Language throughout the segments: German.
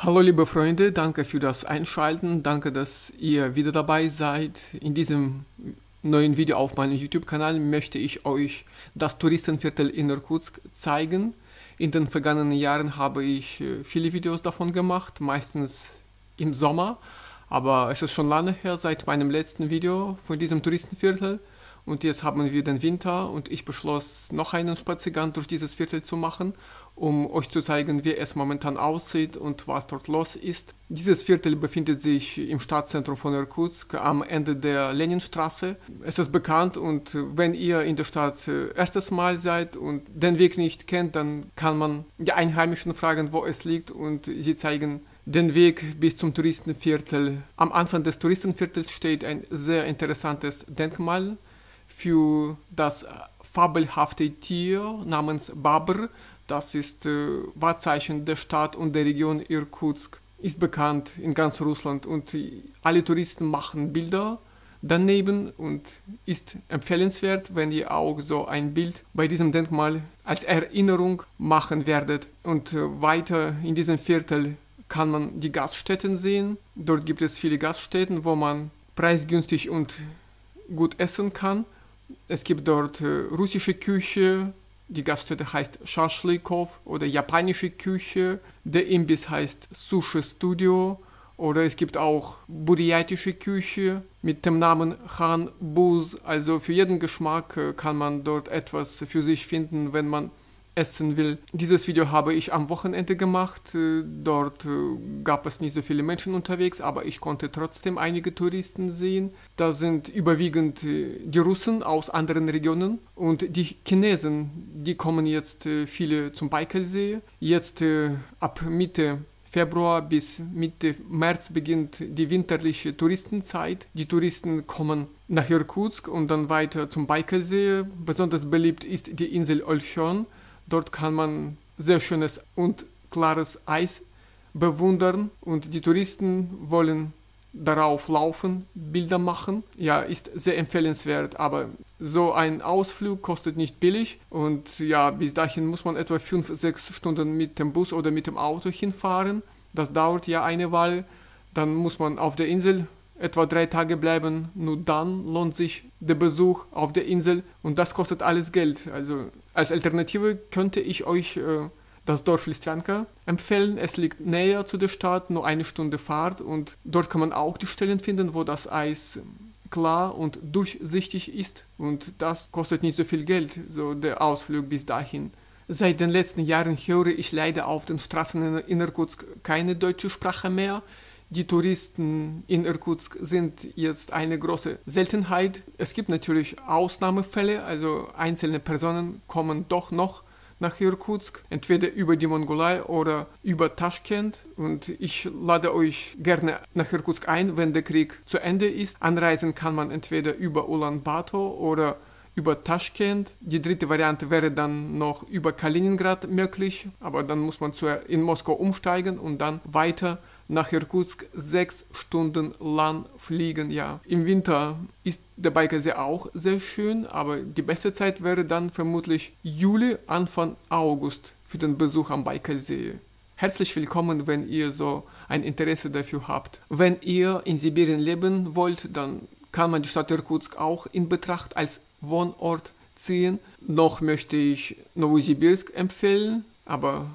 Hallo liebe Freunde, danke für das Einschalten, danke, dass ihr wieder dabei seid. In diesem neuen Video auf meinem YouTube-Kanal möchte ich euch das Touristenviertel in Irkutsk zeigen. In den vergangenen Jahren habe ich viele Videos davon gemacht, meistens im Sommer, aber es ist schon lange her seit meinem letzten Video von diesem Touristenviertel. Und jetzt haben wir den Winter und ich beschloss, noch einen Spaziergang durch dieses Viertel zu machen, um euch zu zeigen, wie es momentan aussieht und was dort los ist. Dieses Viertel befindet sich im Stadtzentrum von Irkutsk am Ende der Leninstraße. Es ist bekannt und wenn ihr in der Stadt erstes Mal seid und den Weg nicht kennt, dann kann man die Einheimischen fragen, wo es liegt, und sie zeigen den Weg bis zum Touristenviertel. Am Anfang des Touristenviertels steht ein sehr interessantes Denkmal für das fabelhafte Tier namens Babr. Das ist Wahrzeichen der Stadt und der Region Irkutsk. Ist bekannt in ganz Russland und alle Touristen machen Bilder daneben und ist empfehlenswert, wenn ihr auch so ein Bild bei diesem Denkmal als Erinnerung machen werdet. Und weiter in diesem Viertel kann man die Gaststätten sehen. Dort gibt es viele Gaststätten, wo man preisgünstig und gut essen kann. Es gibt dort russische Küche, die Gaststätte heißt Schaschlikow, oder japanische Küche, der Imbiss heißt Sushi Studio, oder es gibt auch buryatische Küche mit dem Namen Khan Buz. Also für jeden Geschmack kann man dort etwas für sich finden, wenn man essen will. Dieses Video habe ich am Wochenende gemacht. Dort gab es nicht so viele Menschen unterwegs, aber ich konnte trotzdem einige Touristen sehen. Da sind überwiegend die Russen aus anderen Regionen und die Chinesen, die kommen jetzt viele zum Baikalsee. Jetzt ab Mitte Februar bis Mitte März beginnt die winterliche Touristenzeit. Die Touristen kommen nach Irkutsk und dann weiter zum Baikalsee. Besonders beliebt ist die Insel Olchon. Dort kann man sehr schönes und klares Eis bewundern und die Touristen wollen darauf laufen, Bilder machen. Ja, ist sehr empfehlenswert, aber so ein Ausflug kostet nicht billig und ja, bis dahin muss man etwa 5-6 Stunden mit dem Bus oder mit dem Auto hinfahren. Das dauert ja eine Weile. Dann muss man auf der Insel etwa 3 Tage bleiben, nur dann lohnt sich der Besuch auf der Insel und das kostet alles Geld. Also als Alternative könnte ich euch das Dorf Listwanka empfehlen. Es liegt näher zu der Stadt, nur 1 Stunde Fahrt, und dort kann man auch die Stellen finden, wo das Eis klar und durchsichtig ist, und das kostet nicht so viel Geld, so der Ausflug bis dahin. Seit den letzten Jahren höre ich leider auf den Straßen in Irkutsk keine deutsche Sprache mehr. Die Touristen in Irkutsk sind jetzt eine große Seltenheit. Es gibt natürlich Ausnahmefälle, also einzelne Personen kommen doch noch nach Irkutsk, entweder über die Mongolei oder über Taschkent. Und ich lade euch gerne nach Irkutsk ein, wenn der Krieg zu Ende ist. Anreisen kann man entweder über Ulaanbaatar oder über Taschkent. Die dritte Variante wäre dann noch über Kaliningrad möglich, aber dann muss man in Moskau umsteigen und dann weiter nach Irkutsk 6 Stunden lang fliegen. Ja, im Winter ist der Baikalsee auch sehr schön, aber die beste Zeit wäre dann vermutlich Juli, Anfang August für den Besuch am Baikalsee. Herzlich willkommen, wenn ihr so ein Interesse dafür habt. Wenn ihr in Sibirien leben wollt, dann kann man die Stadt Irkutsk auch in Betracht als Wohnort ziehen. Noch möchte ich Novosibirsk empfehlen, aber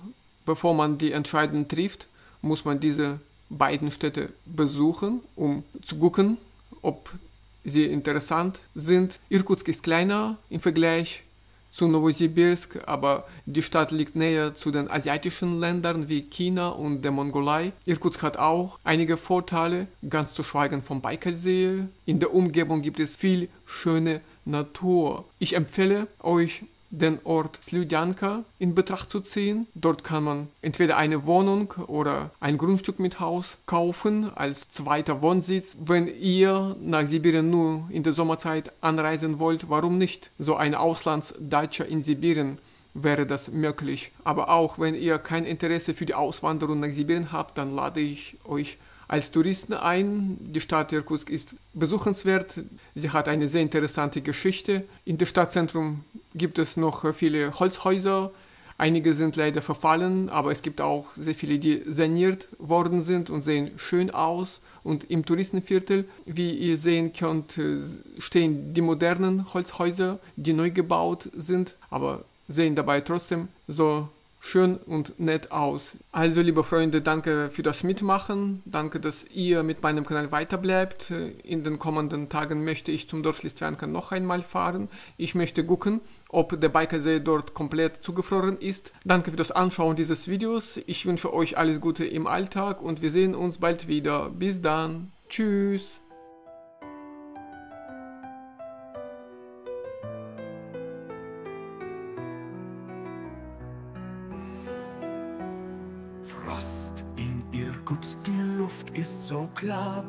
bevor man die Entscheidung trifft, muss man diese beiden Städte besuchen, um zu gucken, ob sie interessant sind. Irkutsk ist kleiner im Vergleich zu Novosibirsk, aber die Stadt liegt näher zu den asiatischen Ländern wie China und der Mongolei. Irkutsk hat auch einige Vorteile, ganz zu schweigen vom Baikalsee. In der Umgebung gibt es viel schöne Natur. Ich empfehle euch, den Ort Sljudianka in Betracht zu ziehen. Dort kann man entweder eine Wohnung oder ein Grundstück mit Haus kaufen als zweiter Wohnsitz. Wenn ihr nach Sibirien nur in der Sommerzeit anreisen wollt, warum nicht? So ein Auslandsdatscha in Sibirien wäre das möglich. Aber auch wenn ihr kein Interesse für die Auswanderung nach Sibirien habt, dann lade ich euch als Touristen ein. Die Stadt Irkutsk ist besuchenswert. Sie hat eine sehr interessante Geschichte. In dem Stadtzentrum gibt es noch viele Holzhäuser, Einige sind leider verfallen, aber es gibt auch sehr viele, die saniert worden sind und sehen schön aus. Und im Touristenviertel, wie ihr sehen könnt, stehen die modernen Holzhäuser, die neu gebaut sind, aber sehen dabei trotzdem so schön und nett aus. Also, liebe Freunde, danke für das Mitmachen. Danke, dass ihr mit meinem Kanal weiterbleibt. In den kommenden Tagen möchte ich zum Dorf Listwanka noch einmal fahren. Ich möchte gucken, ob der Bajkalsee dort komplett zugefroren ist. Danke für das Anschauen dieses Videos. Ich wünsche euch alles Gute im Alltag und wir sehen uns bald wieder. Bis dann. Tschüss. Frost in Irkutsk, die Luft ist so klar,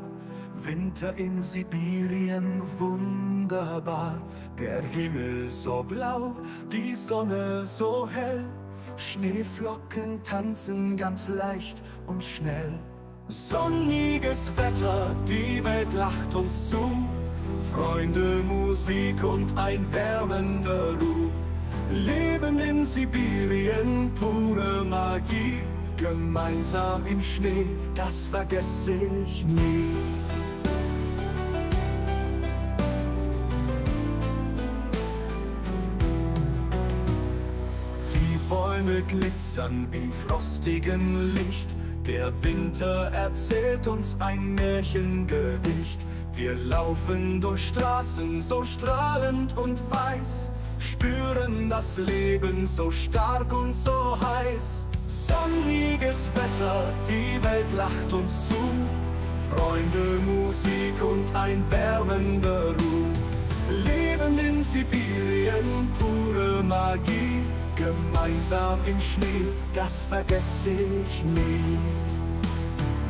Winter in Sibirien wunderbar, der Himmel so blau, die Sonne so hell, Schneeflocken tanzen ganz leicht und schnell. Sonniges Wetter, die Welt lacht uns zu, Freunde, Musik und ein wärmender Ruh. Leben in Sibirien, pure Magie, gemeinsam im Schnee, das vergesse ich nie. Die Bäume glitzern im frostigen Licht, der Winter erzählt uns ein Märchengedicht. Wir laufen durch Straßen so strahlend und weiß, spüren das Leben so stark und so heiß. Sonniges Wetter, die Welt lacht uns zu, Freunde, Musik und ein wärmender Ruh. Leben in Sibirien, pure Magie, gemeinsam im Schnee, das vergesse ich nie.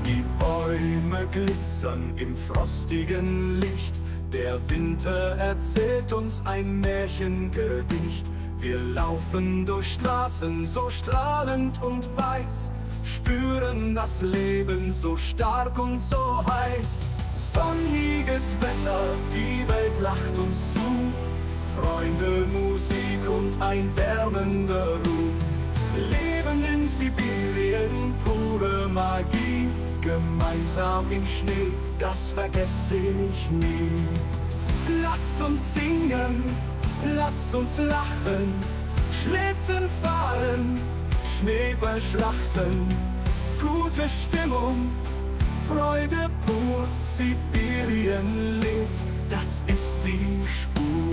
Die Bäume glitzern im frostigen Licht, der Winter erzählt uns ein Märchengedicht. Wir laufen durch Straßen so strahlend und weiß, spüren das Leben so stark und so heiß. Sonniges Wetter, die Welt lacht uns zu, Freunde, Musik und ein wärmender Ruh. Leben in Sibirien, pure Magie, gemeinsam im Schnee, das vergesse ich nie. Lass uns singen, lass uns lachen, Schlitten fahren, Schneeballschlachten, gute Stimmung, Freude pur, Sibirien lebt, das ist die Spur.